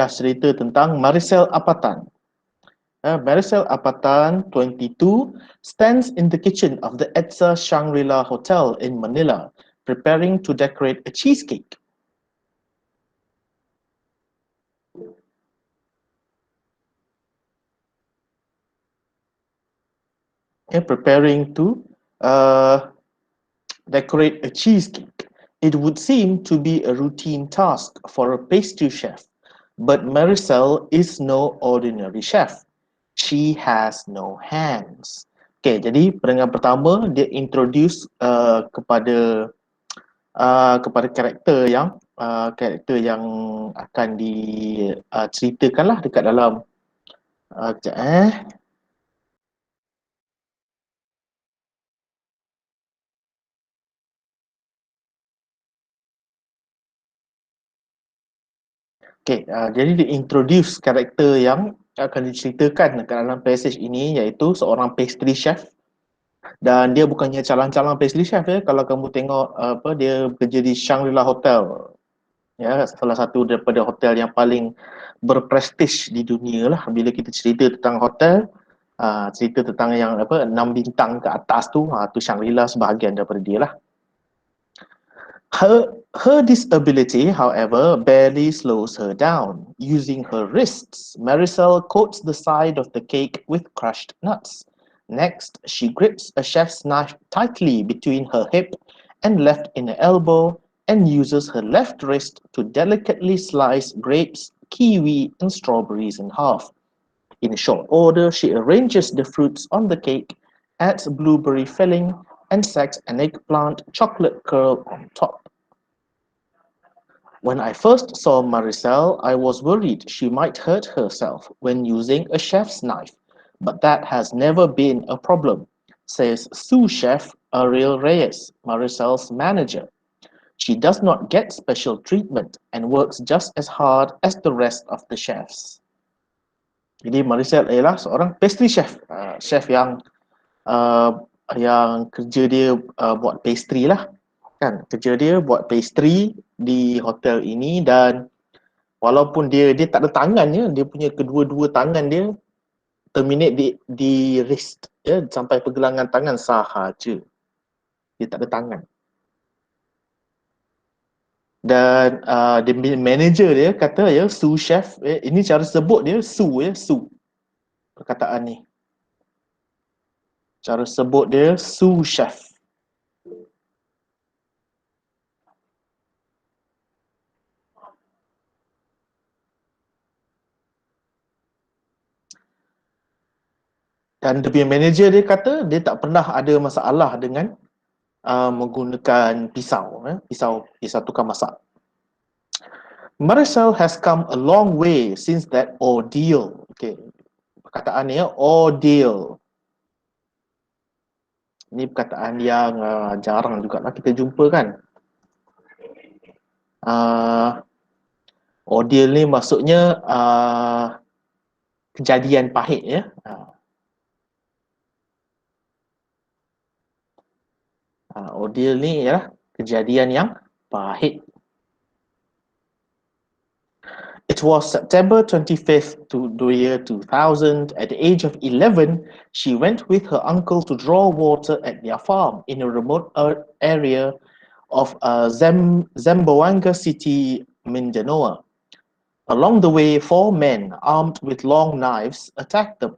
cerita tentang Maricel Apatan. Maricel Apatan, 22, stands in the kitchen of the Edsa Shangri-La Hotel in Manila, preparing to decorate a cheesecake. Preparing to decorate a cheesecake. It would seem to be a routine task for a pastry chef, but Maricel is no ordinary chef. She has no hands. Okay, jadi pendengar pertama dia introduce kepada karakter yang akan diceritakanlah dekat dalam kejap. Okay, jadi dia introduce karakter yang akan diceritakan dekat dalam passage ini, iaitu seorang pastry chef. Dan dia bukannya calon-calon pastry chef ya. Kalau kamu tengok dia bekerja di Shangri-La Hotel, ya, salah satu daripada hotel yang paling berprestige di dunia lah. Bila kita cerita tentang hotel, cerita tentang yang 6 bintang ke atas tu, tu Shangri-La sebahagian daripada dia lah. Her disability, however, barely slows her down. Using her wrists, Maricel coats the side of the cake with crushed nuts. Next, she grips a chef's knife tightly between her hip and left inner elbow and uses her left wrist to delicately slice grapes, kiwi, and strawberries in half. In short order, she arranges the fruits on the cake, adds blueberry filling, and stacks an eggplant chocolate curl on top. When I first saw Maricel, I was worried she might hurt herself when using a chef's knife, but that has never been a problem, says sous chef Ariel Reyes, Maricel's manager. She does not get special treatment and works just as hard as the rest of the chefs. Jadi Maricel ialah seorang pastry chef, chef yang kerja dia buat pastry lah, kan? Kerja dia buat pastry di hotel ini, dan walaupun dia tak ada tangannya, dia punya kedua-dua tangan dia terminate di wrist, ya, sampai pergelangan tangan sahaja. Dia tak ada tangan. Dan manager dia kata, ya, sous chef, ini cara sebut dia sous, ya, sous. Perkataan ni. Cara sebut dia sous chef. Dan dia punya manager dia kata dia tak pernah ada masalah dengan menggunakan pisau tukang masak. Maricel has come a long way since that ordeal. Okay, perkataan ni, ordeal. Ini perkataan yang jarang juga lah kita jumpa, kan. Ordeal ni maksudnya kejadian pahit, ya. Ordeal ni ialah kejadian yang pahit. It was September 25th to the year 2000. At the age of 11, she went with her uncle to draw water at their farm in a remote area of Zamboanga City, Mindanao. Along the way, 4 men armed with long knives attacked them.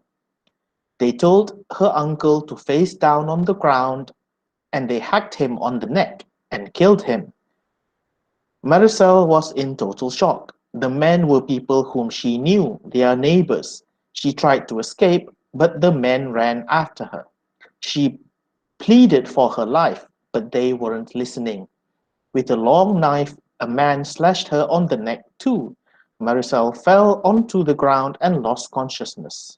They told her uncle to face down on the ground, and they hacked him on the neck and killed him. Maricel was in total shock. The men were people whom she knew, their neighbors. She tried to escape, but the men ran after her. She pleaded for her life, but they weren't listening. With a long knife, a man slashed her on the neck too. Maricel fell onto the ground and lost consciousness.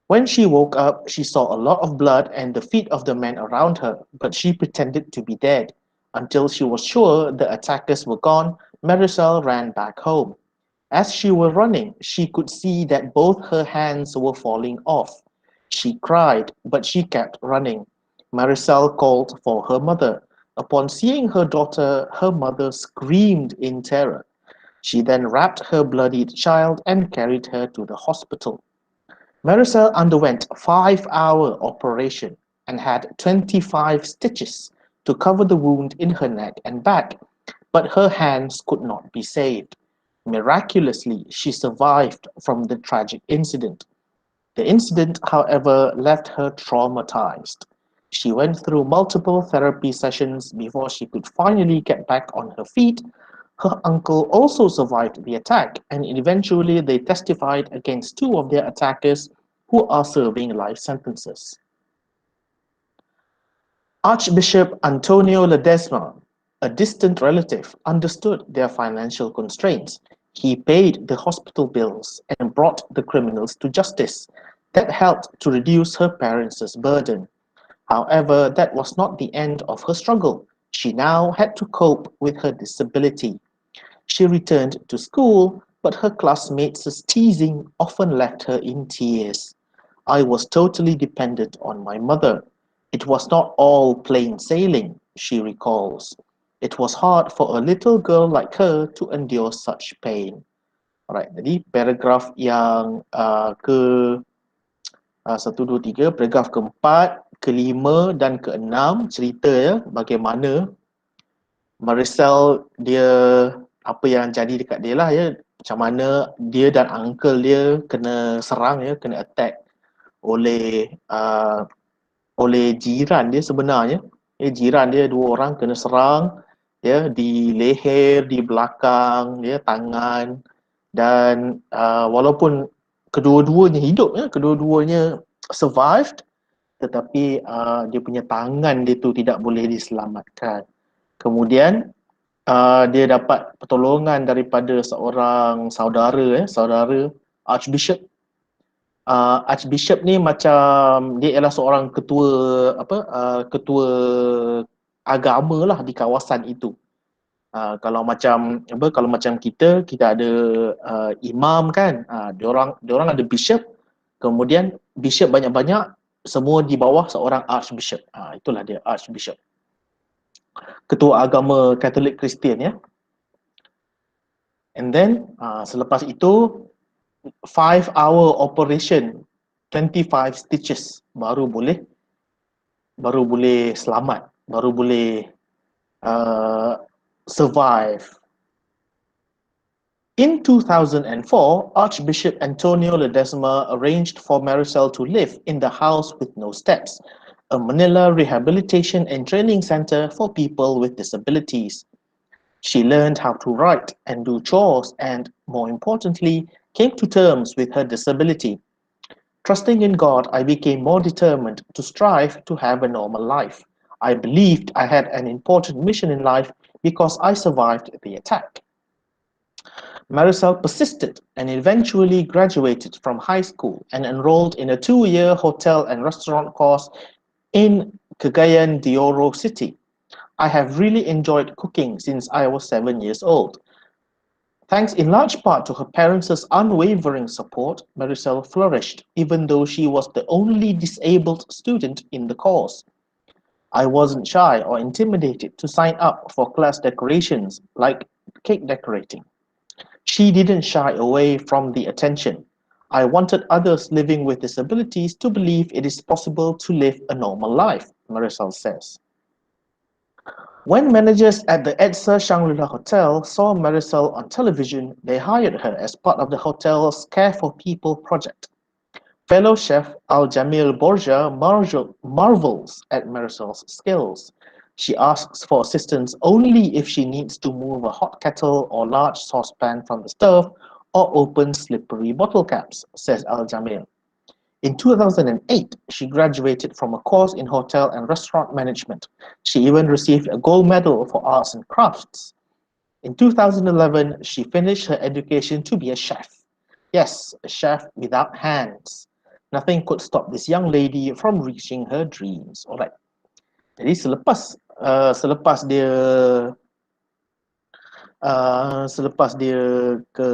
When she woke up, she saw a lot of blood and the feet of the men around her, but she pretended to be dead. Until she was sure the attackers were gone, Maricel ran back home. As she was running, she could see that both her hands were falling off. She cried, but she kept running. Maricel called for her mother. Upon seeing her daughter, her mother screamed in terror. She then wrapped her bloodied child and carried her to the hospital. Maricel underwent a 5-hour operation and had 25 stitches to cover the wound in her neck and back, but her hands could not be saved. Miraculously, she survived from the tragic incident. The incident, however, left her traumatized. She went through multiple therapy sessions before she could finally get back on her feet. Her uncle also survived the attack, and eventually they testified against two of their attackers who are serving life sentences. Archbishop Antonio Ledesma, a distant relative, understood their financial constraints. He paid the hospital bills and brought the criminals to justice. That helped to reduce her parents' burden. However, that was not the end of her struggle. She now had to cope with her disability. She returned to school, but her classmates' teasing often left her in tears. I was totally dependent on my mother. It was not all plain sailing, she recalls. It was hard for a little girl like her to endure such pain. Alright, jadi paragraf yang ke 1, 2, 3, paragraf keempat, kelima dan keenam cerita ya bagaimana Maricel dia apa yang jadi dekat dia lah ya, macam mana dia dan uncle dia kena serang ya, kena attack oleh oleh jiran dia sebenarnya. Jiran dia dua orang kena serang ya di leher, di belakang, ya tangan dan walaupun kedua-duanya hidup ya, kedua-duanya survived tetapi dia punya tangan dia tu tidak boleh diselamatkan. Kemudian dia dapat pertolongan daripada seorang saudara saudara Archbishop. Archbishop ni macam dia ialah seorang ketua ketua agama lah di kawasan itu. Kalau macam kita ada imam kan, diorang ada bishop, kemudian bishop banyak-banyak, semua di bawah seorang archbishop. Itulah dia archbishop, ketua agama Katolik Kristian ya. And then selepas itu 5-hour operation, 25 stitches baru boleh selamat, baru boleh survive. In 2004, Archbishop Antonio Ledesma arranged for Maricel to live in the house with no steps, a Manila rehabilitation and training center for people with disabilities. She learned how to write and do chores and, more importantly, came to terms with her disability. Trusting in God, I became more determined to strive to have a normal life. I believed I had an important mission in life because I survived the attack. Maricel persisted and eventually graduated from high school and enrolled in a 2-year hotel and restaurant course in Cagayan de Oro City. I have really enjoyed cooking since I was 7 years old. Thanks in large part to her parents' unwavering support, Maricel flourished, even though she was the only disabled student in the course. I wasn't shy or intimidated to sign up for class decorations like cake decorating. She didn't shy away from the attention. I wanted others living with disabilities to believe it is possible to live a normal life, Maricel says. When managers at the EDSA Shangri-La Hotel saw Maricel on television, they hired her as part of the hotel's Care for People project. Fellow chef Al-Jamil Borja marvels at Maricel's skills. She asks for assistance only if she needs to move a hot kettle or large saucepan from the stove or open slippery bottle caps, says Al-Jamil. In 2008, she graduated from a course in hotel and restaurant management. She even received a gold medal for arts and crafts. In 2011, she finished her education to be a chef. Yes, a chef without hands. Nothing could stop this young lady from reaching her dreams. Alright. Jadi selepas dia ke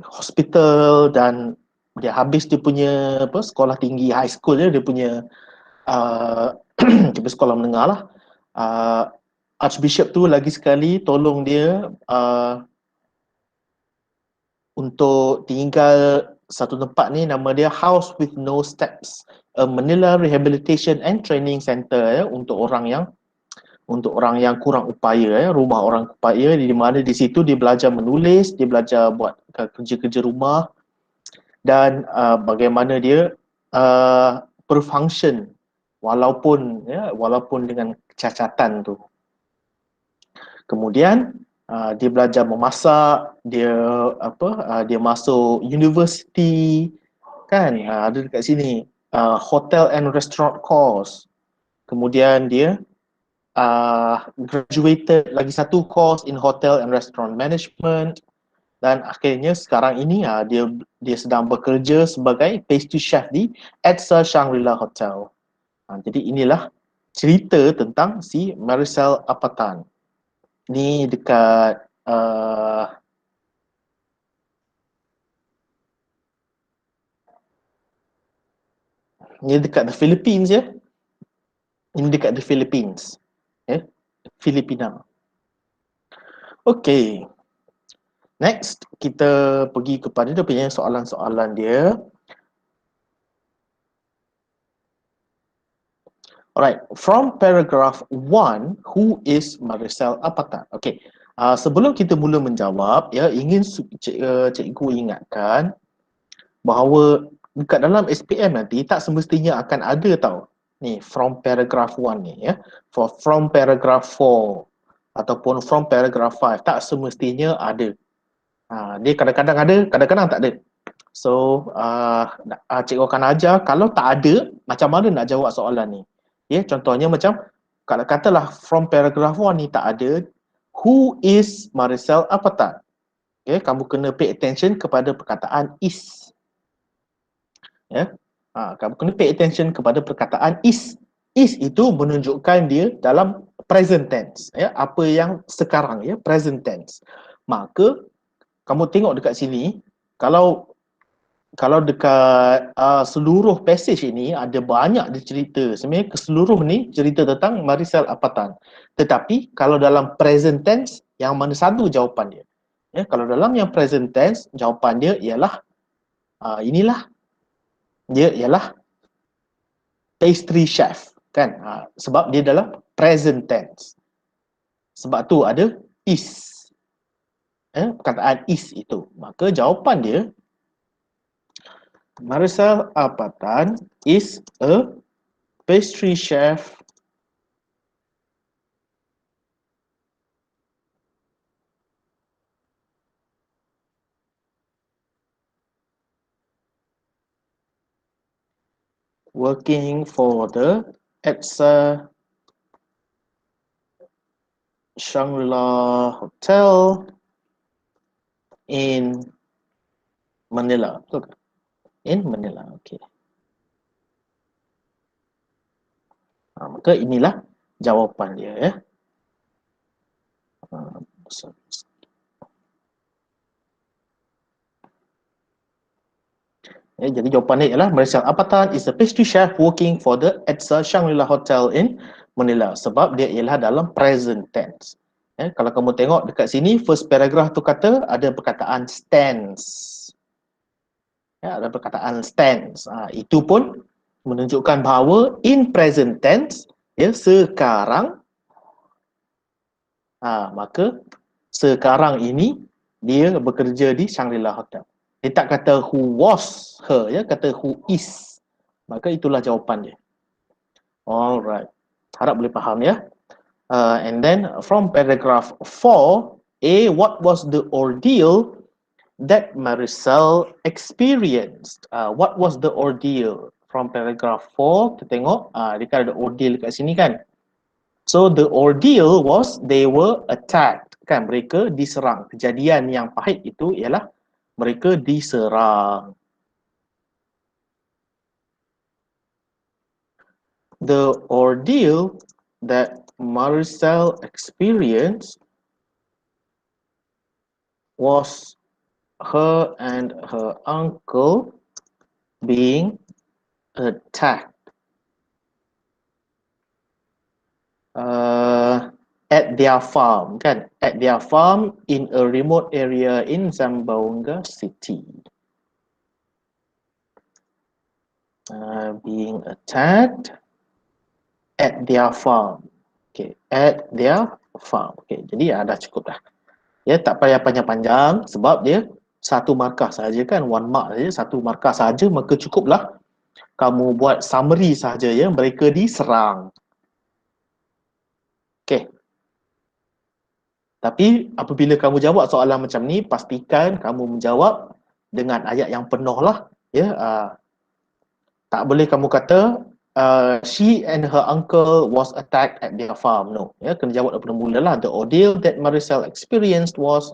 hospital dan dia habis dia punya sekolah tinggi, high school dia punya dia punya sekolah menengah lah, Archbishop tu lagi sekali tolong dia untuk tinggal satu tempat ni, nama dia House with No Steps, a Manila Rehabilitation and Training Center, untuk orang yang kurang upaya, rumah orang upaya, di mana di situ dia belajar menulis, dia belajar buat kerja-kerja rumah, dan bagaimana dia berfunction walaupun dengan kecacatan tu. Kemudian dia belajar memasak, dia masuk universiti kan, ada dekat sini, hotel and restaurant course. Kemudian dia graduated lagi satu course in hotel and restaurant management, dan akhirnya sekarang ini dia sedang bekerja sebagai pastry chef di Edsa Shangri-La Hotel. Jadi inilah cerita tentang si Maricel Apatan. Ni dekat ni dekat the Philippines ya. Ini dekat the Philippines. Filipina. Okay. Next, kita pergi kepada dia punya soalan-soalan dia. Alright, from paragraph 1, who is Maricel Apatan? Okay, sebelum kita mula menjawab, ingin cikgu ingatkan bahawa dekat dalam SPM nanti tak semestinya akan ada tau ni from paragraph 1 ni ya. From paragraph 4 ataupun from paragraph 5 tak semestinya ada. Dia kadang-kadang ada, kadang-kadang tak ada. So cikgu akan ajar kalau tak ada macam mana nak jawab soalan ni. Contohnya macam kalau katalah from paragraph 1 ni tak ada, who is Maricel Apatan? Kamu kena pay attention kepada perkataan is. Kamu kena pay attention kepada perkataan is. Is itu menunjukkan dia dalam present tense, apa yang sekarang, present tense. Maka kamu tengok dekat sini, kalau dekat seluruh passage ini ada banyak dia cerita. Sebenarnya keseluruh ni cerita tentang Maricel Apatan. Tetapi kalau dalam present tense, yang mana satu jawapan dia? Kalau dalam yang present tense, jawapan dia ialah inilah. Dia ialah pastry chef kan, sebab dia dalam present tense. Sebab tu ada is. Perkataan is itu. Maka jawapan dia, Maricel Apatan is a pastry chef working for the Edsa Shangri-La Hotel in Manila. Betul ke? In Manila, okay. Maka inilah jawapan dia ya. Jadi jawapan dia ialah Maricel Apatan is a pastry chef working for the Edsa Shangri-La Hotel in Manila, sebab dia ialah dalam present tense. Kalau kamu tengok dekat sini, first paragraph tu kata ada perkataan stands. Ada perkataan stands. Itu pun menunjukkan bahawa in present tense, sekarang, maka sekarang ini dia bekerja di Shangri-La Hotel. Dia tak kata who was her, kata who is. Maka itulah jawapan dia. Alright. Harap boleh faham ya. And then from paragraph 4, what was the ordeal that Maricel experienced? What was the ordeal? From paragraph 4, kita tengok, dia kan ada ordeal kat sini kan. So the ordeal was they were attacked. Kan, mereka diserang. Kejadian yang pahit itu ialah mereka diserang. The ordeal that Maricel experienced was her and her uncle being attacked. At their farm, kan? At their farm in a remote area in Zamboanga City. Being attacked at their farm. Okay, at their farm. Okay, jadi dah cukup dah. Ya, tak payah panjang-panjang sebab dia satu markah saja kan, one mark saja, satu markah saja, maka cukuplah kamu buat summary saja ya, mereka diserang. Okay. Tapi apabila kamu jawab soalan macam ni, pastikan kamu menjawab dengan ayat yang penuh lah. Ya, tak boleh kamu kata she and her uncle was attacked at their farm. No, ya, kena jawab daripada mula lah. The ordeal that Maricel experienced was.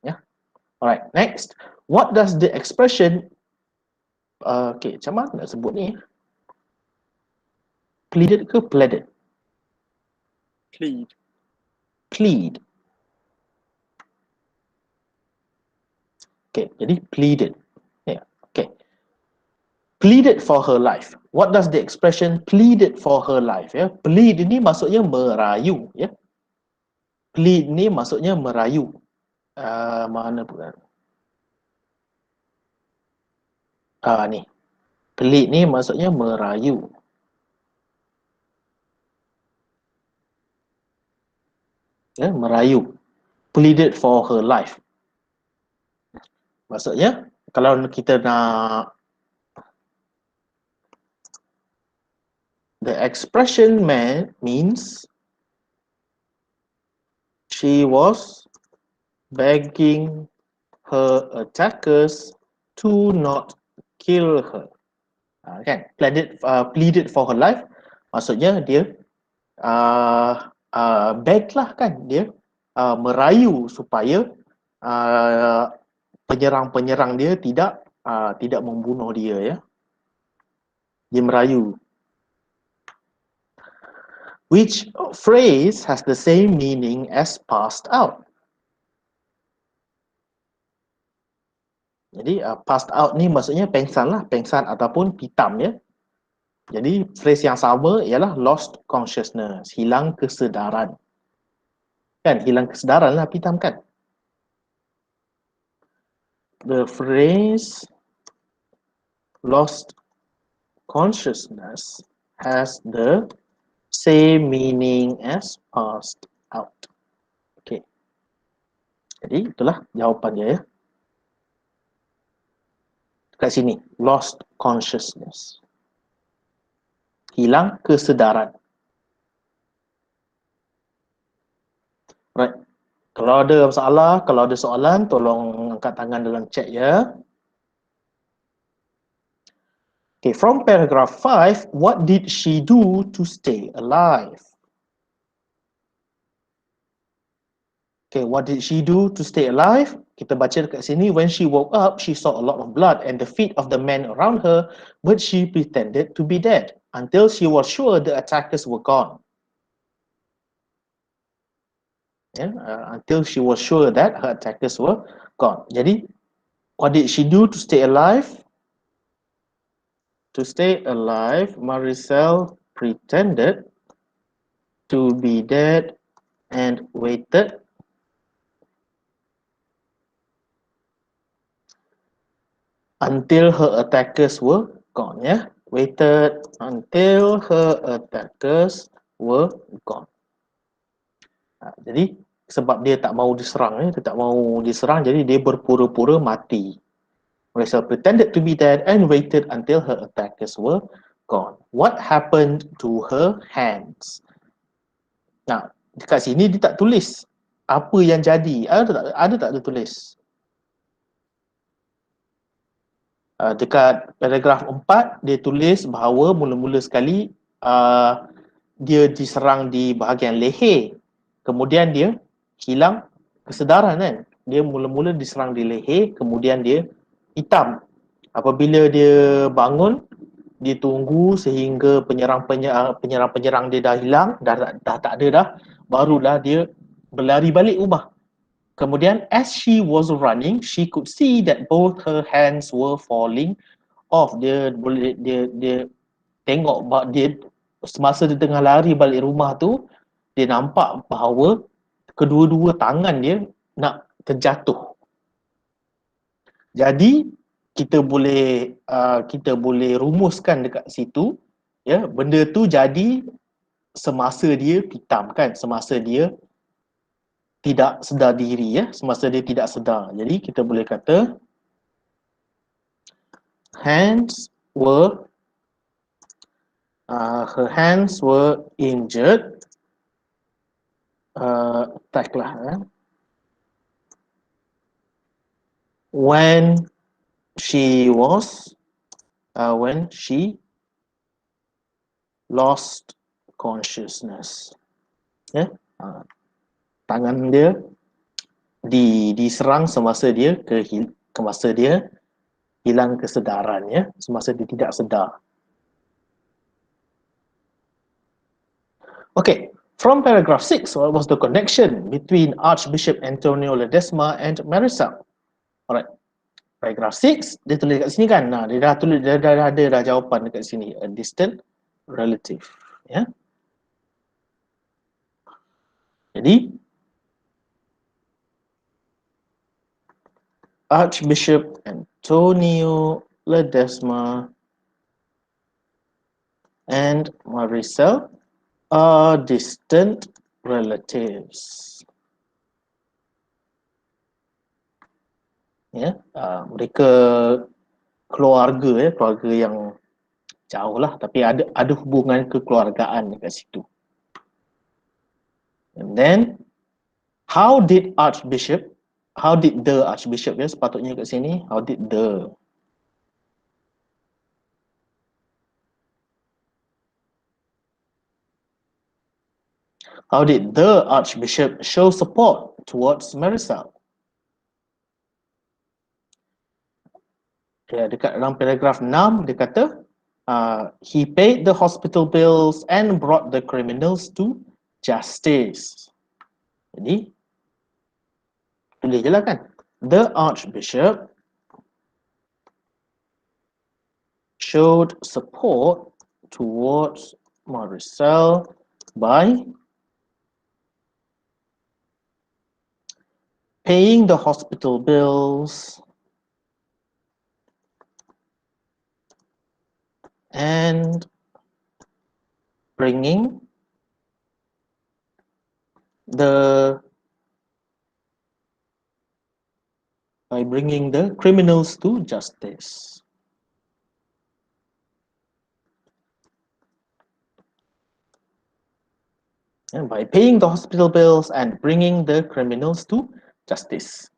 Ya, alright. Next, what does the expression? Okay, macam mana nak sebut ni? Pleaded ke pleaded? Plead. Plead. Okay, jadi pleaded. Yeah, okay. Pleaded for her life. What does the expression pleaded for her life? Ya, plead ini maksudnya merayu. Ya, plead ni maksudnya merayu. Mana pula? Ni. Plead ni maksudnya merayu. Ya, merayu. Pleaded for her life. Maksudnya, kalau kita nak the expression means she was begging her attackers to not kill her. Kan? Pleaded for her life. Maksudnya dia beg lah kan, dia merayu supaya penyerang-penyerang dia tidak membunuh dia ya. Dia merayu. Which phrase has the same meaning as passed out? Jadi passed out ni maksudnya pengsan lah, pengsan ataupun pitam ya. Jadi phrase yang sama ialah lost consciousness, hilang kesedaran. Kan, hilang kesedaran lah pitam kan. The phrase lost consciousness has the same meaning as passed out. Okay. Jadi itulah jawapan dia ya. Kat sini, lost consciousness. Hilang kesedaran. Right. Kalau ada masalah, kalau ada soalan, tolong angkat tangan dalam chat ya. Okay, from paragraph 5, what did she do to stay alive? Okay, what did she do to stay alive? Kita baca dekat sini, when she woke up, she saw a lot of blood and the feet of the men around her, but she pretended to be dead until she was sure the attackers were gone. Until she was sure that her attackers were gone. Jadi, what did she do to stay alive? To stay alive, Maricel pretended to be dead and waited until her attackers were gone. Ya, waited until her attackers were gone. Jadi sebab dia tak mahu diserang, dia tak mahu diserang, jadi dia berpura-pura mati. Maricel pretended to be dead and waited until her attackers were gone. What happened to her hands? Nah, dekat sini dia tak tulis apa yang jadi. Ada tak dia tulis? Dekat paragraf 4 dia tulis bahawa mula-mula sekali dia diserang di bahagian leher. Kemudian dia hilang kesedaran kan. Dia mula-mula diserang di leher, kemudian dia hitam. Apabila dia bangun, dia tunggu sehingga penyerang-penyerang dia dah hilang, dah tak ada dah, barulah dia berlari balik rumah. Kemudian as she was running, she could see that both her hands were falling off. Dia tengok dia semasa dia tengah lari balik rumah tu, dia nampak bahawa kedua-dua tangan dia nak terjatuh. Jadi kita boleh rumuskan dekat situ, ya, benda tu jadi semasa dia pitam kan, semasa dia tidak sedar diri, ya, semasa dia tidak sedar. Jadi kita boleh kata her hands were injured, attack lah, when she lost consciousness. Ya, tangan dia diserang semasa dia hilang kesedaran, ya, semasa dia tidak sedar. Okay, from paragraph 6, what was the connection between Archbishop Antonio Ledesma and Marisol? Alright, paragraph 6 dia tulis kat sini kan. Nah, dia dah tulis, dia dah ada jawapan dekat sini, a distant relative, ya. Jadi Archbishop Antonio Ledesma and Marisol are distant relatives. Ya, mereka keluarga, keluarga yang jauh lah, tapi ada hubungan kekeluargaan dekat situ. And then how did the Archbishop, ya, sepatutnya kat sini, how did the Archbishop show support towards Marisol? Ya, dekat dalam paragraf 6 dia kata he paid the hospital bills and brought the criminals to justice. Jadi tulis je lah kan, the Archbishop showed support towards Marisol by paying the hospital bills and bringing the criminals to justice. And by paying the hospital bills and bringing the criminals to justice.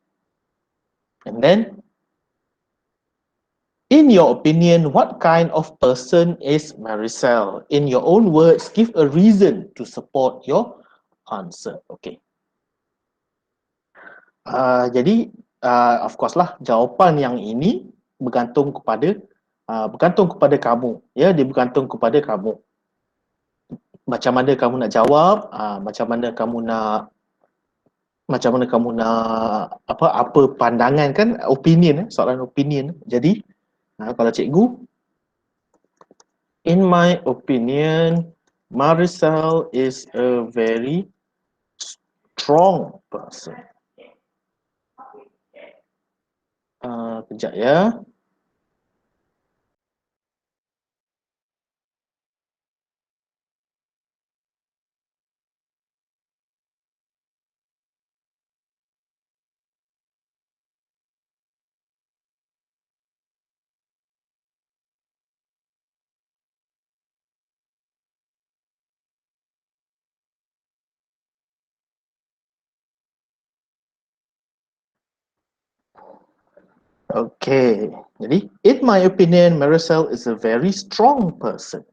And then, in your opinion, what kind of person is Marisol? In your own words, give a reason to support your answer. Okay. Jadi, of course lah, jawapan yang ini bergantung kepada kamu. Ya, dia bergantung kepada kamu. Macam mana kamu nak jawab, macam mana kamu nak apa pandangan kan, opinion, soalan opinion. Jadi kalau cikgu, in my opinion, Marisol is a very strong person. Kejap ya. Okay, jadi in my opinion, Marisol is a very strong person.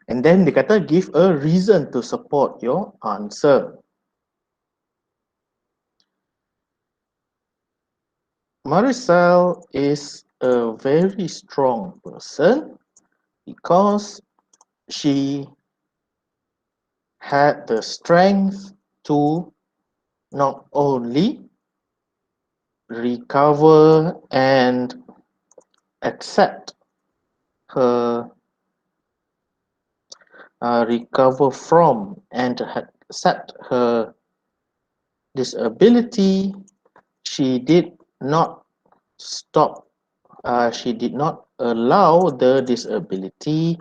And then dia kata give a reason to support your answer. Marisol is a very strong person because she had the strength to not only recover and accept her recover from and accept her disability. She did not stop, she did not allow the disability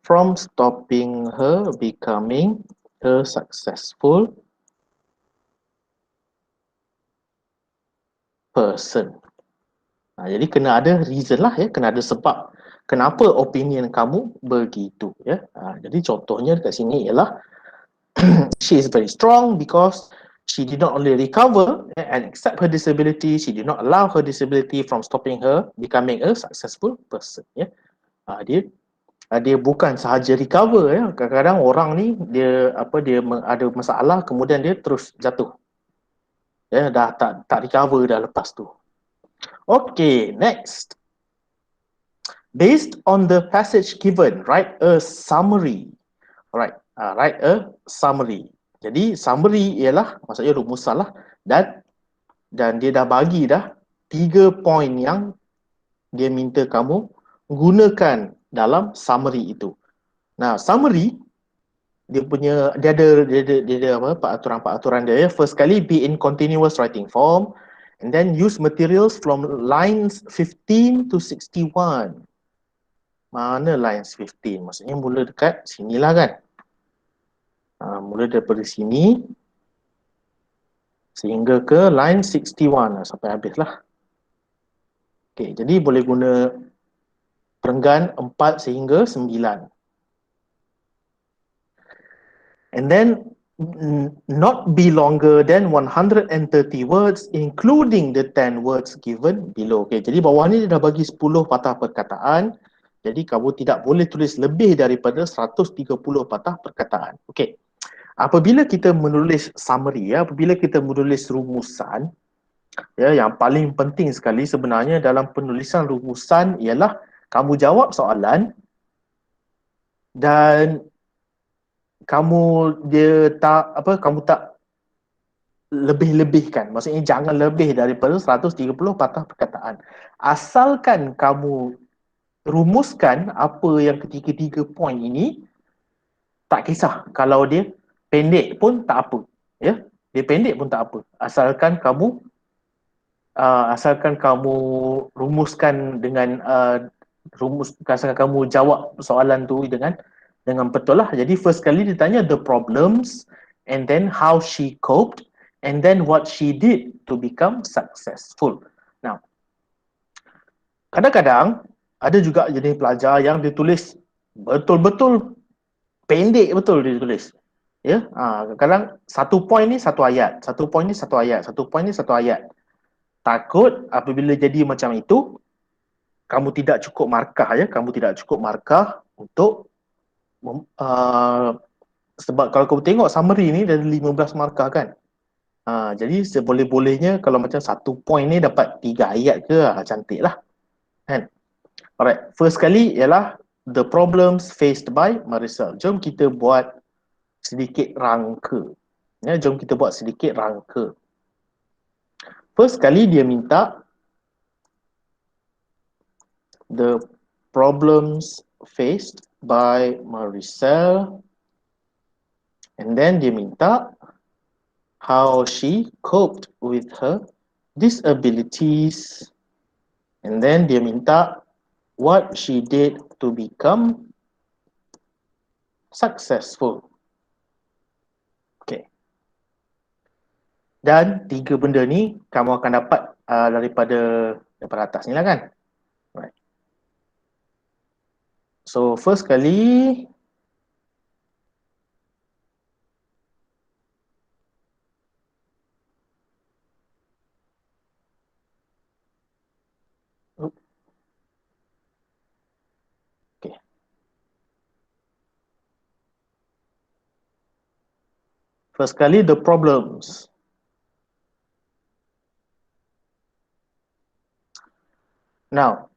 from stopping her becoming a successful person. Jadi kena ada reason lah ya, kena ada sebab kenapa opinion kamu begitu ya. Jadi contohnya dekat sini ialah she is very strong because she did not only recover and accept her disability, she did not allow her disability from stopping her becoming a successful person ya. Dia bukan sahaja recover ya. Kadang-kadang orang ni dia ada masalah kemudian dia terus jatuh. Ya, dah tak recover dah lepas tu. Okay, next. Based on the passage given, write a summary. Alright, write a summary. Jadi summary ialah maksudnya rumusan lah, dan dia dah bagi dah 3 poin yang dia minta kamu gunakan dalam summary itu. Nah, summary dia ada apa peraturan-peraturan dia ya. First kali, be in continuous writing form, and then use materials from lines 15 to 61. Mana lines 15? Maksudnya mula dekat sinilah kan. Mula daripada sini sehingga ke line 61 sampai habis lah. Okay, jadi boleh guna perenggan 4 sehingga 9. And then not be longer than 130 words including the 10 words given below. Okay, jadi bawah ni dia dah bagi 10 patah perkataan. Jadi kamu tidak boleh tulis lebih daripada 130 patah perkataan. Okay. Apabila kita menulis summary ya, apabila kita menulis rumusan ya, yang paling penting sekali sebenarnya dalam penulisan rumusan ialah kamu jawab soalan dan kamu tak lebih-lebihkan. Maksudnya jangan lebih daripada 130 patah perkataan. Asalkan kamu rumuskan apa yang ketiga-tiga poin ini, tak kisah kalau dia pendek pun tak apa ya, dia pendek pun tak apa, asalkan kamu rumuskan dengan asalkan kamu jawab soalan tu dengan betul lah. Jadi first kali dia tanya the problems, and then how she coped, and then what she did to become successful. Now, kadang-kadang ada juga jenis pelajar yang dia tulis betul-betul pendek betul dia tulis. Ya, kadang satu poin ni satu ayat, satu poin ni satu ayat, satu poin ni satu ayat. Takut apabila jadi macam itu, kamu tidak cukup markah ya, kamu tidak cukup markah untuk sebab kalau kamu tengok summary ni ada 15 markah kan. Jadi seboleh-bolehnya kalau macam satu poin ni dapat 3 ayat ke, cantik lah kan. Alright, first kali ialah the problems faced by Maricel. Jom kita buat sedikit rangka. Ya, jom kita buat sedikit rangka. First kali dia minta the problems faced by Maricel, and then dia minta how she coped with her disabilities, and then dia minta what she did to become successful. Okay. Dan 3 benda ni kamu akan dapat daripada atas ni lah kan. Right. So first kali first kali the problems. Now,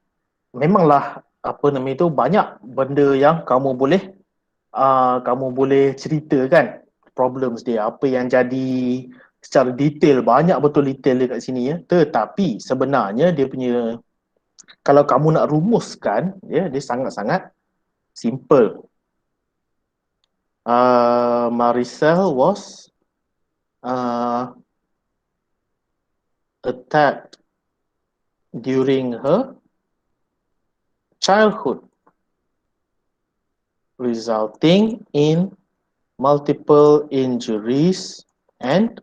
memanglah itu banyak benda yang kamu boleh cerita kan, problems dia, apa yang jadi secara detail, banyak betul detail dekat sini ya. Tetapi sebenarnya dia punya, kalau kamu nak rumuskan ya, dia sangat-sangat simple. Maricel was attacked during her childhood, resulting in multiple injuries and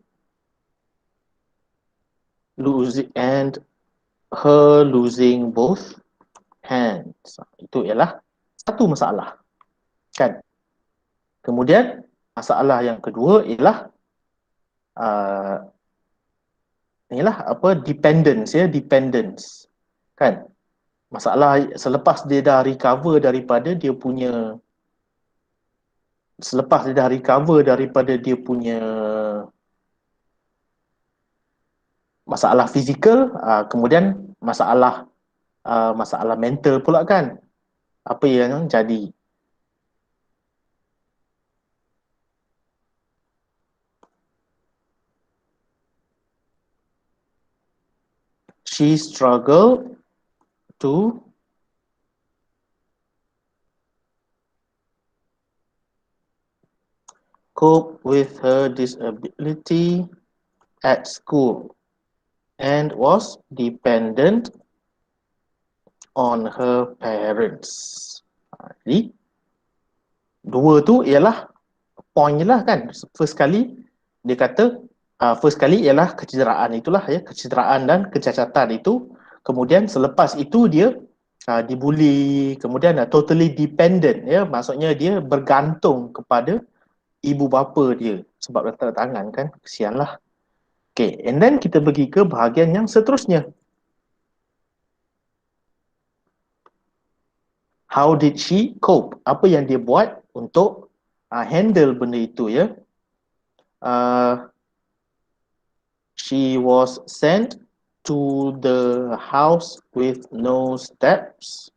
her losing both hands. Itu ialah satu masalah, kan? Kemudian masalah yang kedua ialah inilah apa, dependence, ya, dependence, kan? Masalah selepas dia dah recover daripada dia punya masalah fizikal, kemudian masalah mental pula, kan? Apa yang jadi? She struggled to cope with her disability at school and was dependent on her parents. Jadi dua tu ialah point je lah, kan? First kali dia kata first kali ialah kecederaan itulah, ya, kecederaan dan kecacatan itu. Kemudian selepas itu dia dibuli, kemudian totally dependent, ya, maksudnya dia bergantung kepada ibu bapa dia sebab tanda tangan, kan? Kesianlah. Okay, and then kita pergi ke bahagian yang seterusnya. How did she cope? Apa yang dia buat untuk handle benda itu, ya? She was sent to the house with no steps,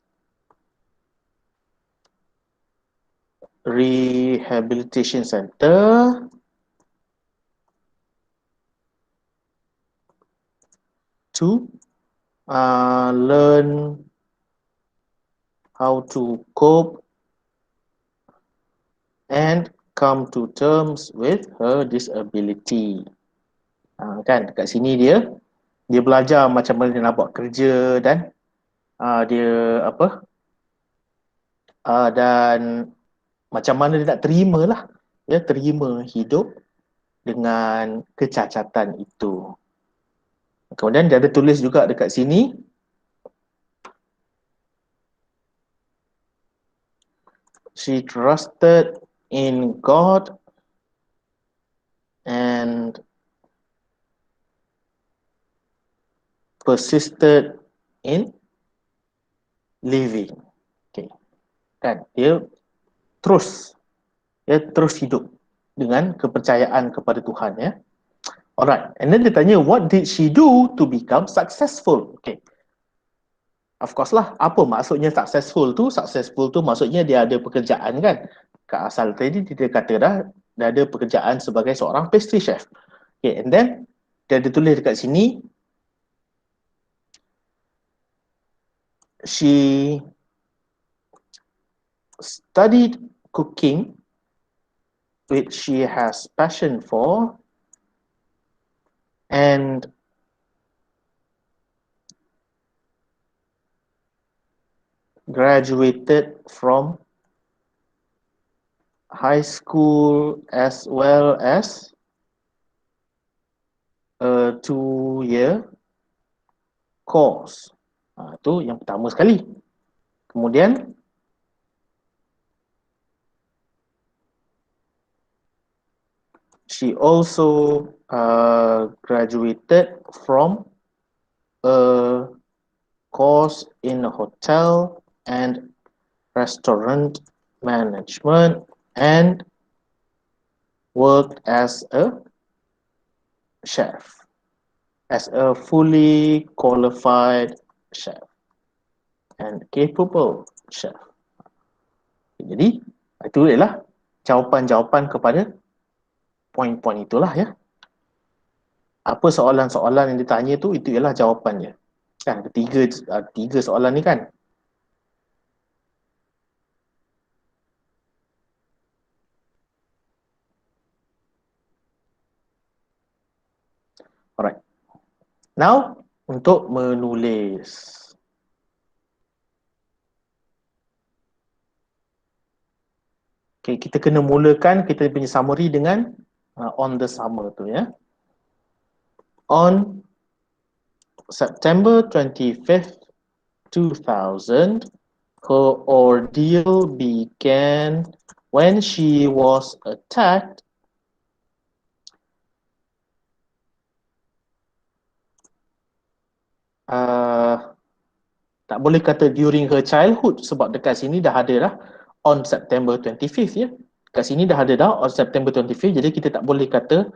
rehabilitation center, to learn how to cope and come to terms with her disability. Kan, dekat sini dia belajar macam mana dia nak buat kerja dan dia apa dan macam mana dia nak terima lah, ya, terima hidup dengan kecacatan itu. Kemudian dia ada tulis juga dekat sini, she trusted in God and persisted in living. Okay, kan, dia terus hidup dengan kepercayaan kepada Tuhan, ya. Alright, and then dia tanya, what did she do to become successful? Okay, of course lah, apa maksudnya successful tu? Successful tu maksudnya dia ada pekerjaan, kan? Kat asal tadi dia kata dah ada pekerjaan sebagai seorang pastry chef. Okay, and then dia ada tulis dekat sini, she studied cooking, which she has passion for, and graduated from high school as well as a 2-year course. Itu yang pertama sekali. Kemudian she also graduated from a course in hotel and restaurant management and worked as a chef, as a fully qualified chef and capable chef. Jadi itu adalah jawapan-jawapan kepada poin-poin itulah, ya. Apa soalan-soalan yang ditanya tu, itu ialah jawapannya. Kan, tiga soalan ni, kan. Alright. Now, untuk menulis. Okay, kita kena mulakan kita punya summary dengan on the summer tu ya. On September 25th, 2000, her ordeal began when she was attacked tak boleh kata during her childhood sebab dekat sini dah ada dah on September 25th ya. Dekat sini dah ada dah on September 25th, jadi kita tak boleh kata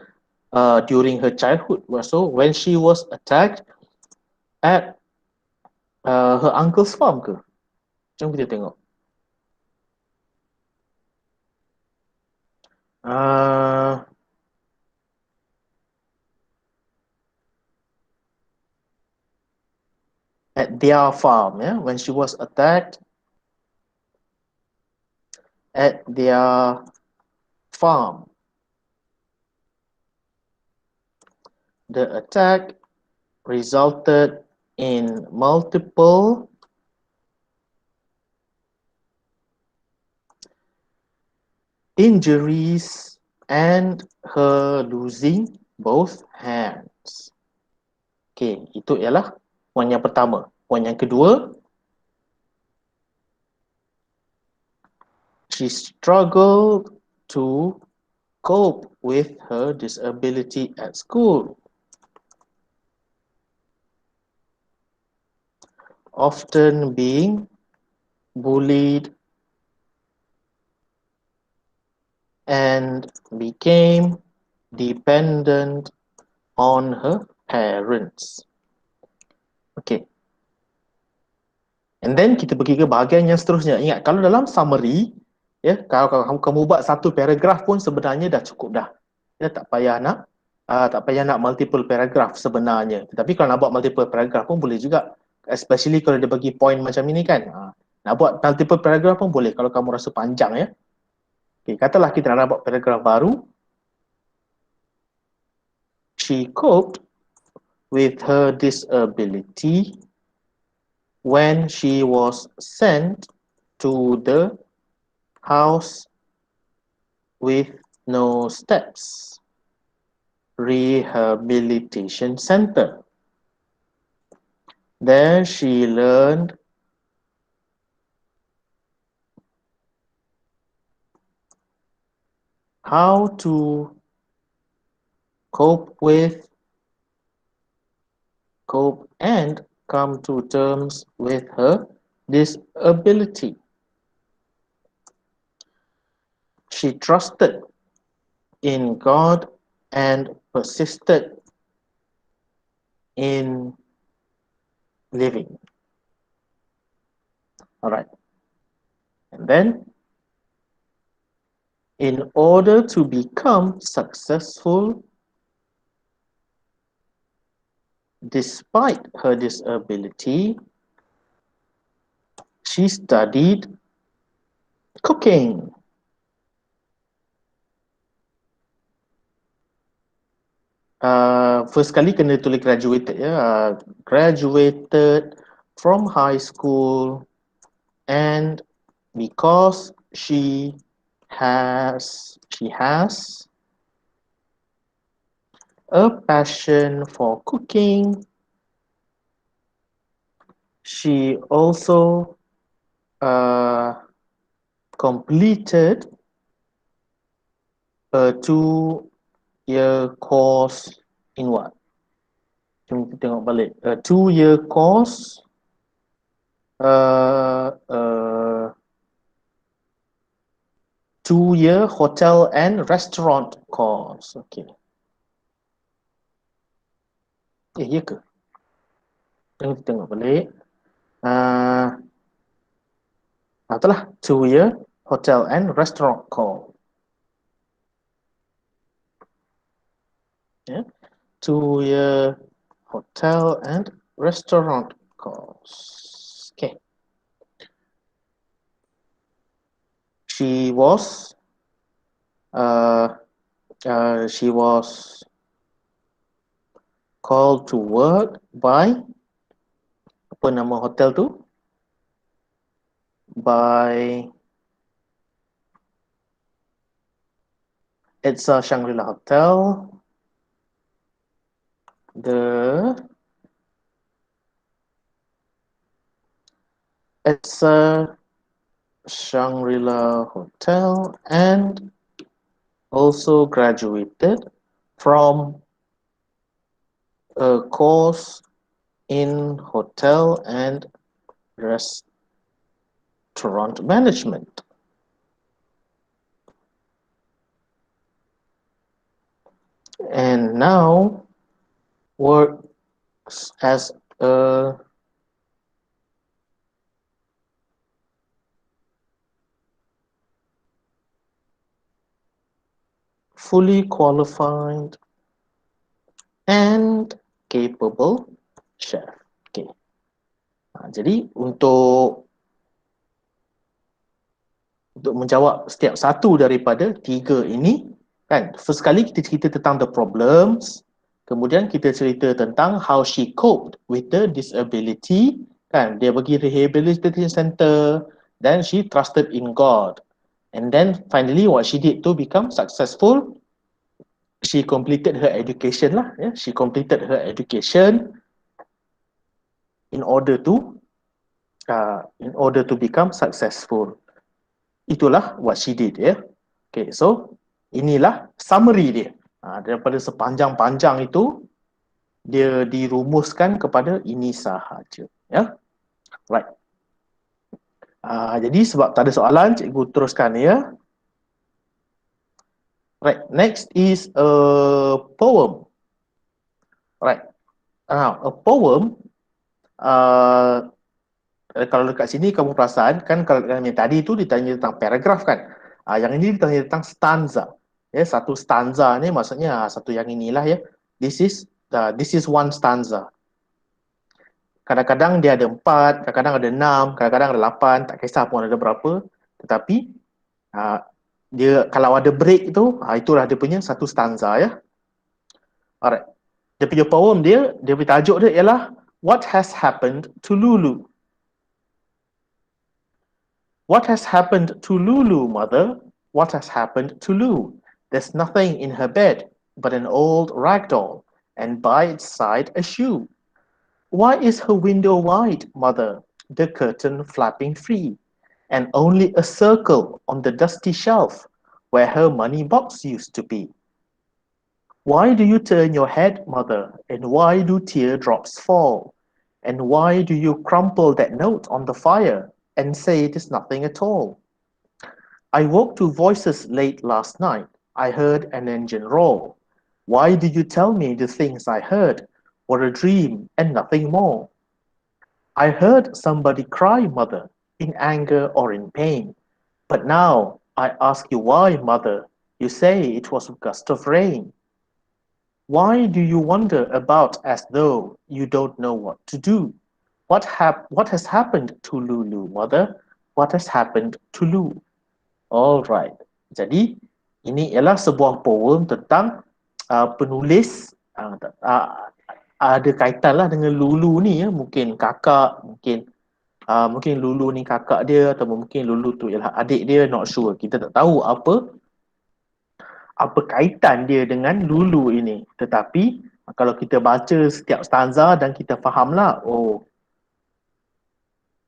during her childhood. So when she was attacked at her uncle's farm ke? Jom kita tengok. At their farm, yeah, when she was attacked at their farm. The attack resulted in multiple injuries and her losing both hands. Okay, itu ialah poin yang pertama. Poin yang kedua, she struggled to cope with her disability at school, often being bullied and became dependent on her parents. Okay. And then kita pergi ke bahagian yang seterusnya. Ingat, kalau dalam summary, ya, kalau kamu buat satu paragraf pun sebenarnya dah cukup dah. Ya, tak payah nak multiple paragraph sebenarnya. Tetapi kalau nak buat multiple paragraph pun boleh juga. Especially kalau dia bagi point macam ini kan. Nak buat multiple paragraph pun boleh kalau kamu rasa panjang ya. Okay, katalah kita nak buat paragraf baru. She coped with her disability when she was sent to the house with no steps rehabilitation center. There she learned how to cope and come to terms with her disability. She trusted in God and persisted in living. All right. And then, in order to become successful despite her disability, she studied cooking. First kali kena tulis graduated ya. Graduated from high school, and because she has a passion for cooking, she also completed a 2-year course in what? Jom kita tengok balik. A 2-year course 2-year hotel and restaurant course. Okay. Ya ke? Jom kita tengok balik. Itulah 2-year hotel and restaurant course. Yeah. 2-year hotel and restaurant course. Okay. She was called to work by, apa nama hotel tu? By, it's a Shangri-La Hotel. It's a Shangri-La Hotel and also graduated from a course in hotel and restaurant management. And now works as a fully qualified and capable chef. Okay. Jadi untuk menjawab setiap satu daripada tiga ini, kan, first kali kita cerita tentang the problems, kemudian kita cerita tentang how she coped with the disability, kan, dia pergi rehabilitation center, then she trusted in God, and then finally what she did to become successful, she completed her education lah, yeah? She completed her education in order to become successful. Itulah what she did, ya. Okay, so inilah summary dia. Daripada sepanjang-panjang itu, dia dirumuskan kepada ini sahaja, ya. Right. Jadi sebab tak ada soalan, cikgu teruskan, ya. Right, next is a poem. Right. Now, a poem, kalau dekat sini kamu perasan kan, kalau yang tadi tu ditanya tentang paragraf kan, yang ini ditanya tentang stanza, ya. Satu stanza ni maksudnya satu yang inilah, ya. This is one stanza. Kadang-kadang dia ada 4, kadang-kadang ada 6, kadang-kadang ada 8, tak kisah pun ada berapa, tetapi dia kalau ada break tu, itulah dia punya satu stanza, ya. Alright, dia punya poem dia punya tajuk dia ialah What Has Happened to Lulu. What has happened to Lulu, mother? What has happened to Lou? There's nothing in her bed but an old rag doll, and by its side a shoe. Why is her window wide, mother? The curtain flapping free, and only a circle on the dusty shelf where her money box used to be. Why do you turn your head, mother, and why do teardrops fall? And why do you crumple that note on the fire and say it is nothing at all? I woke to voices late last night. I heard an engine roar. Why did you tell me the things I heard were a dream and nothing more? I heard somebody cry, mother, in anger or in pain. But now I ask you why, mother, you say it was a gust of rain. Why do you wander about as though you don't know what to do? What has happened to Lulu, mother? What has happened to Lulu? Alright. Jadi, ini ialah sebuah poem tentang penulis ada kaitan lah dengan Lulu ni, ya. Mungkin kakak, mungkin Lulu ni kakak dia, atau mungkin Lulu tu ialah adik dia, not sure. Kita tak tahu apa kaitan dia dengan Lulu ini. Tetapi kalau kita baca setiap stanza dan kita fahamlah, oh,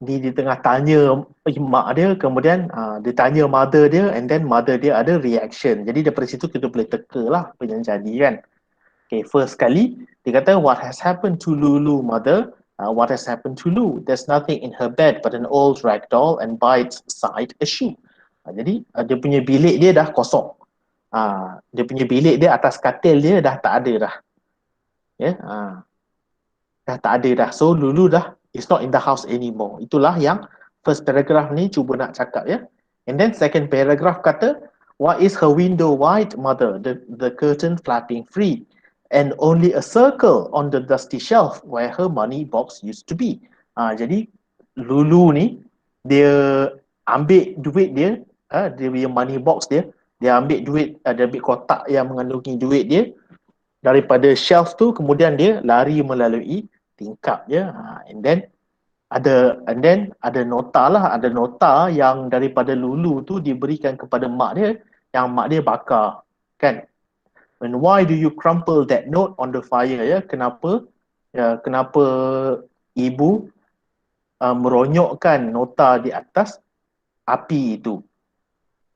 dia tengah tanya mak dia, kemudian dia tanya mother dia, and then mother dia ada reaction. Jadi daripada situ kita boleh teka lah apa yang jadi, kan. Okay, first kali dia kata, what has happened to Lulu, mother? What has happened to Lulu? There's nothing in her bed but an old rag doll and by its side a shoe. Jadi dia punya bilik dia dah kosong. Dia punya bilik dia, atas katil dia dah tak ada dah. Ya, dah tak ada dah. So Lulu dah is not in the house anymore. Itulah yang first paragraph ni cuba nak cakap, ya. And then second paragraph kata, why is her window wide, mother? The curtain flapping free, and only a circle on the dusty shelf where her money box used to be. Jadi Lulu ni dia ambil duit dia, dia punya money box dia ambil duit, dia ambil kotak yang mengandungi duit dia daripada shelf tu, kemudian dia lari melalui tingkap je. And then ada nota lah, ada nota yang daripada Lulu tu diberikan kepada mak dia, yang mak dia bakar, kan? And why do you crumple that note on the fire? Ya, kenapa? Ya, kenapa ibu meronyokkan nota di atas api itu?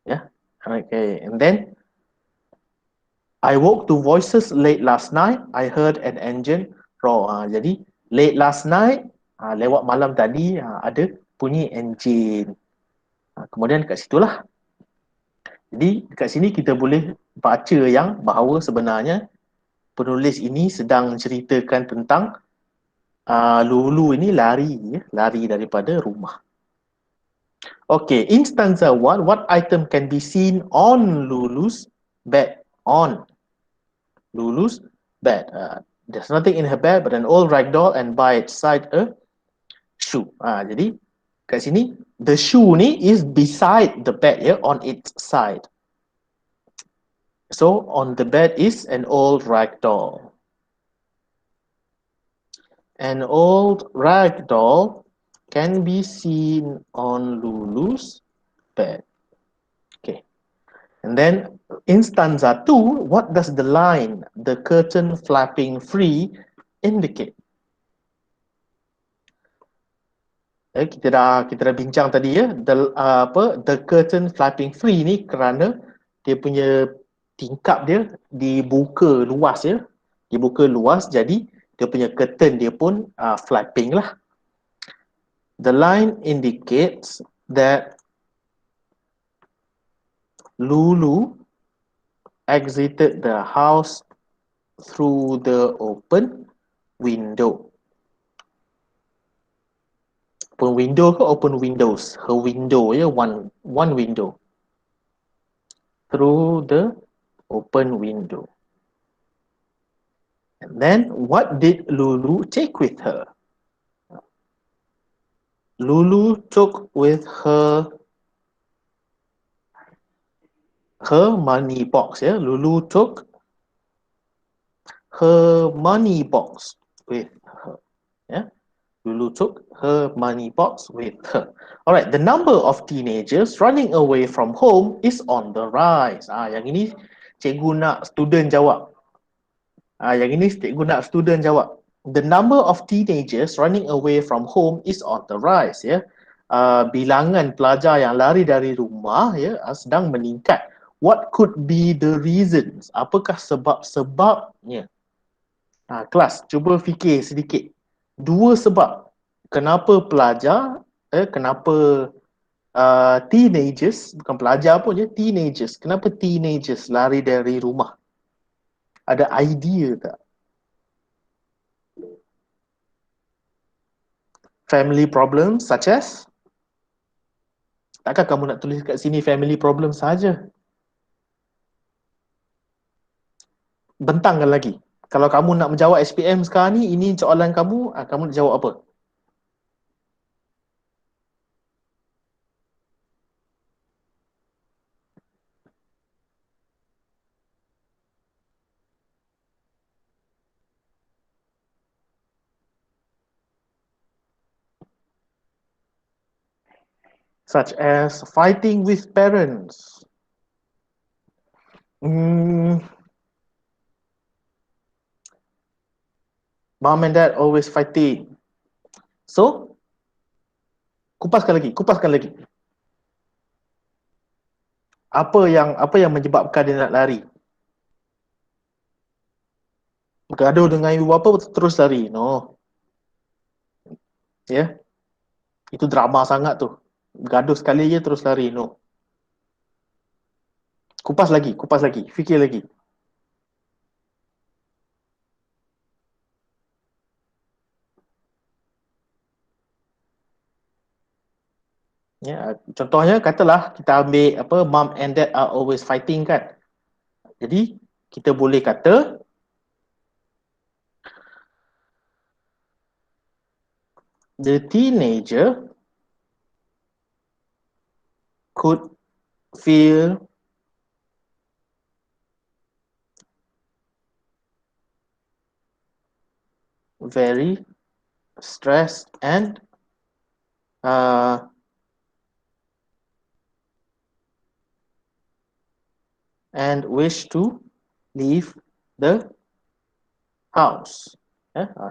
Ya, okay. And then I woke to voices late last night. I heard an engine roar. Jadi late last night, lewat malam tadi, ada bunyi enjin. Kemudian kat situlah. Jadi dekat sini kita boleh baca yang bahawa sebenarnya penulis ini sedang ceritakan tentang Lulu ini lari daripada rumah. Okay, in stanza 1, what item can be seen on Lulu's bed? On Lulu's bed. There's nothing in her bed but an old rag doll and by its side a shoe. Jadi kat sini the shoe ni is beside the bed, ya, on its side. So on the bed is an old rag doll. An old rag doll can be seen on Lulu's bed. Okay. And then in stanza 2, what does the line, the curtain flapping free, indicate? Kita dah bincang tadi, ya, the curtain flapping free ni kerana dia punya tingkap dia dibuka luas, ya. Dibuka luas, jadi dia punya curtain dia pun flapping lah. The line indicates that Lulu exited the house through the open window. Open window ke open windows? Her window, ya, one window. Through the open window. And then what did Lulu take with her? Lulu took with her money box, ya. Lulu took her money box with her. Yeah, Lulu took her money box with her. All right, the number of teenagers running away from home is on the rise. Yang ini cikgu nak student jawab. Yang ini cikgu nak student jawab. The number of teenagers running away from home is on the rise. Ya, bilangan pelajar yang lari dari rumah, ya, sedang meningkat. What could be the reasons? Apakah sebab-sebabnya? Kelas, cuba fikir sedikit. Dua sebab kenapa pelajar, kenapa teenagers, bukan pelajar pun, ya, teenagers. Kenapa teenagers lari dari rumah? Ada idea tak? Family problems such as? Takkan kamu nak tulis kat sini family problems saja? Bentangkan lagi. Kalau kamu nak menjawab SPM sekarang ni, ini soalan kamu, kamu nak jawab apa? Such as fighting with parents. Mom and dad always fighting. So, kupaskan lagi. Apa yang menyebabkan dia nak lari? Bergaduh dengan ibu bapa terus lari? No. Ya. Itu drama sangat tu. Bergaduh sekali je terus lari? No. Kupas lagi. Fikir lagi. Ya, contohnya katalah kita ambil mom and dad are always fighting, kan. Jadi kita boleh kata the teenager could feel very stressed uh, and wish to leave the house.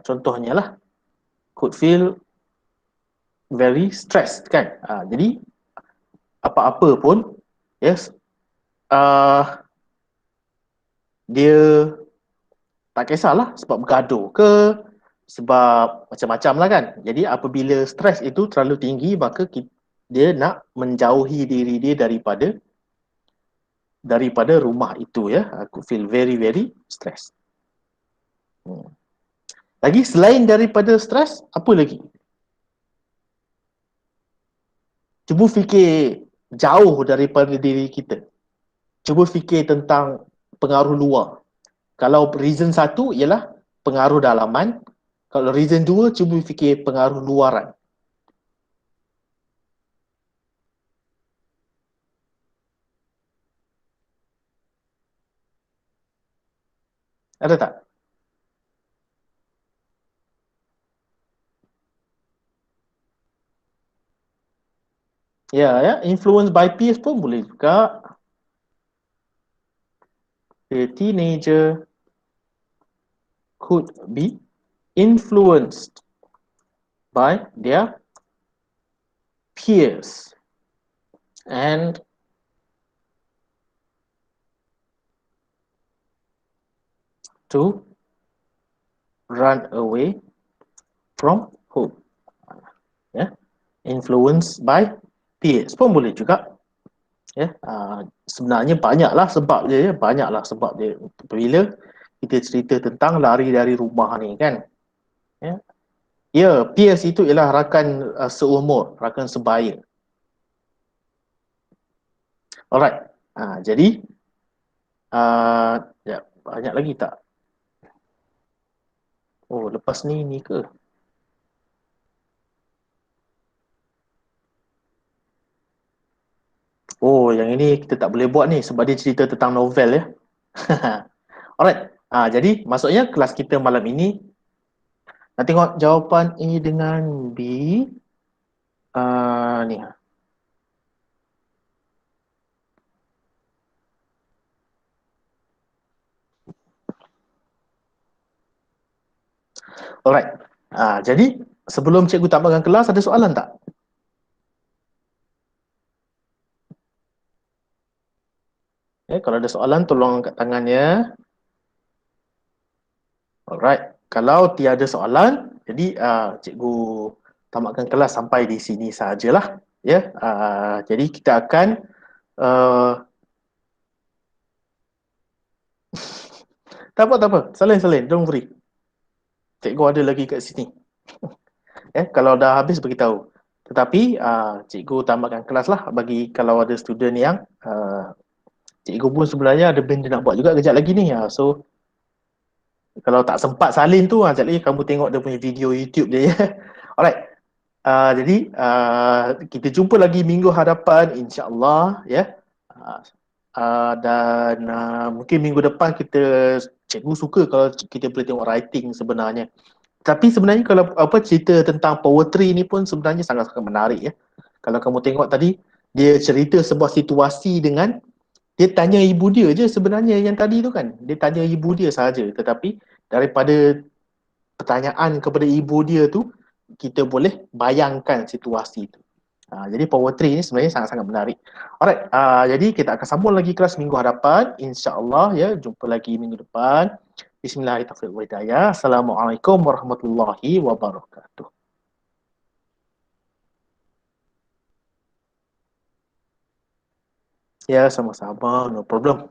Contohnya lah, could feel very stressed kan. Jadi apa-apa pun, yes, uh, dia tak kisahlah sebab bergaduh ke, sebab macam-macam lah kan. Jadi apabila stres itu terlalu tinggi, maka dia nak menjauhi diri dia daripada rumah itu ya. Aku feel very very stressed. Lagi selain daripada stres, apa lagi? Cuba fikir jauh daripada diri kita. Cuba fikir tentang pengaruh luar. Kalau reason satu ialah pengaruh dalaman. Kalau reason dua, cuba fikir pengaruh luaran. Ada tak? Ya, influence by peers pun boleh juga. The teenager could be influenced by their peers and to run away from home. Ya, influenced by peers pun boleh juga. Ya, sebenarnya banyaklah sebab dia, banyaklah sebab dia. Bila kita cerita tentang lari dari rumah ni kan. Ya, peers itu ialah rakan seumur, rakan sebaya. Alright. Jadi ya, banyak lagi tak? Oh, lepas ni ke? Oh, yang ini kita tak boleh buat ni sebab dia cerita tentang novel ya. Alright. Jadi maksudnya kelas kita malam ini nak tengok jawapan A dengan B. Ni. Alright. Jadi sebelum cikgu tamatkan kelas ada soalan tak? Kalau ada soalan tolong angkat tangannya. Alright. Kalau tiada soalan, jadi cikgu tamatkan kelas sampai di sini sajalah. Ya. Jadi kita akan tak apa, tak apa. Salin. Don't worry. Cikgu ada lagi kat sini. Kalau dah habis beritahu. Tetapi cikgu tamatkan kelas lah bagi kalau ada student yang cikgu pun sebenarnya ada benda nak buat juga kejap lagi ni. So kalau tak sempat salin tu, sekejap lagi kamu tengok dia punya video YouTube dia ya. Alright. Jadi kita jumpa lagi minggu hadapan insya-Allah ya. Dan mungkin minggu depan cikgu suka kalau kita boleh tengok writing sebenarnya. Tapi sebenarnya kalau cerita tentang poetry ni pun sebenarnya sangat-sangat menarik ya. Kalau kamu tengok tadi, dia cerita sebuah situasi dengan dia tanya ibu dia je sebenarnya yang tadi tu kan. Dia tanya ibu dia saja. Tetapi daripada pertanyaan kepada ibu dia tu, kita boleh bayangkan situasi tu. Jadi poetry ni sebenarnya sangat-sangat menarik. Alright, jadi kita akan sambung lagi kelas minggu hadapan. InsyaAllah ya, jumpa lagi minggu depan. Bismillahirrahmanirrahim. Assalamualaikum warahmatullahi wabarakatuh. Ya, sama-sama. No problem.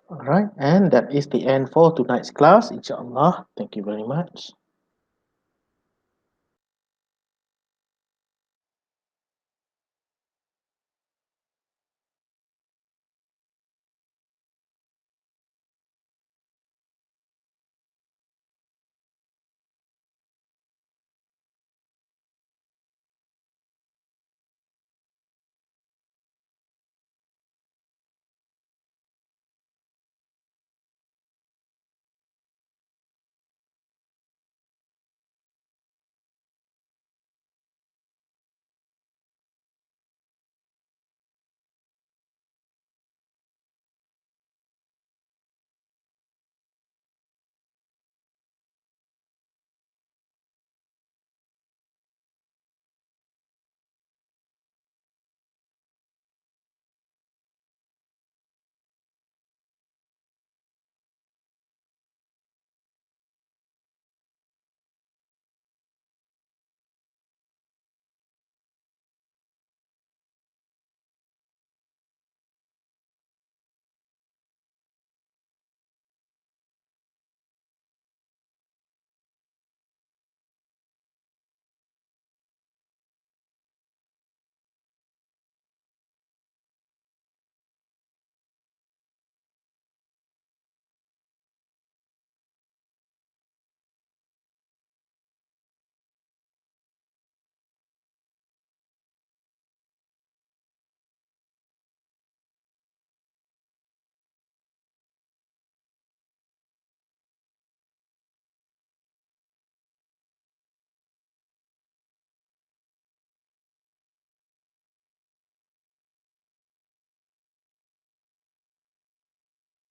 Alright, and that is the end for tonight's class, inshallah. Thank you very much.